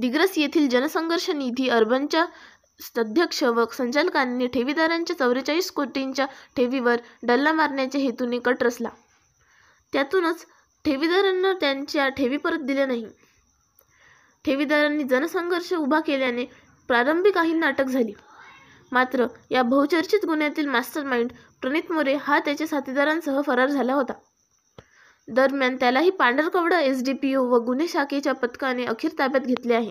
दिग्रस येथील जनसंघर्ष निधी अर्बनच्या अध्यक्ष व संचालकांनी ठेवीदारांच्या 44 कोटींच्या ठेवीवर डल्ला मारण्याच्या हेतूने कट रचला। त्यातूनच ठेवीदारांना त्यांच्या ठेवी परत दिल्या नाही। ठेवीदारांनी जनसंघर्ष उभा केल्याने प्रारंभी काहींना अटक झाली, मात्र या बहुचर्चित गुन्ह्यातील मास्टरमाइंड प्रणित मोरे हा त्याच्या साथीदारांसह फरार झाला होता। दरम्यान त्यालाही पांढरकवडा एसडीपीओ व गुन्हे शाखेच्या पथकाने अखेर ताब्यात घेतले आहे।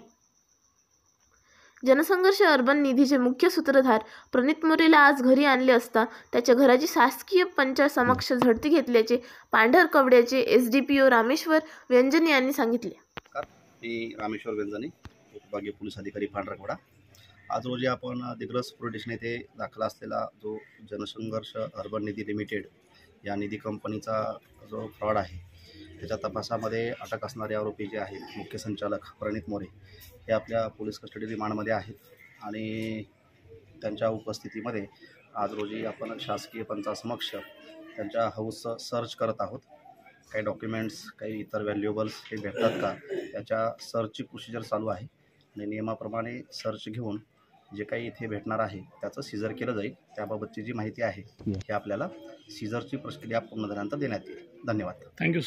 जनसंघर्ष अर्बन निधीचे मुख्य सूत्रधार प्रणित मोरेला आज घरी आणले असता त्याच्या घराची शासकीय पंचासमक्ष झडती घेतल्याचे पांढरकवड्याचे एसडीपीओ रामेश्वर व्यंजने यांनी सांगितले। मी रामेश्वर व्यंजने, उपविभागीय पोलीस अधिकारी पांढरकवडा। आज रोजी आपण दिग्रस पोलीस स्टेशन येथे दाखल असलेला जो जनसंघर्ष अर्बन निधी लिमिटेड या निधी कंपनीचा जो फ्रॉड आहे त्याच्या तपासामध्ये अटक असणारे आरोपी जे आहेत मुख्य संचालक प्रणित मोरे हे आपल्या पोलीस कस्टडी रिमांडमध्ये आहेत आणि त्यांच्या उपस्थितीमध्ये आज रोजी आपण शासकीय पंचासमक्ष त्यांच्या हाऊसचं सर्च करत आहोत। काही डॉक्युमेंट्स, काही इतर व्हॅल्युएबल्स हे भेटतात का याच्या सर्चची प्रोसिजर चालू आहे आणि नियमाप्रमाणे सर्च घेऊन जे काही इथे भेटणार आहे त्याचं सीजर केलं जाईल। त्याबाबतची जी माहिती आहे हे आपल्याला सीजरची प्रक्रिया पूर्ण झाल्यानंतर देण्यात येईल। धन्यवाद। थँक्यू।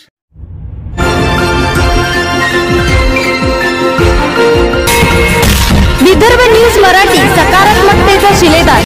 विदर्भ न्यूज मराठी, सकारात्मकतेचा शिलेदार।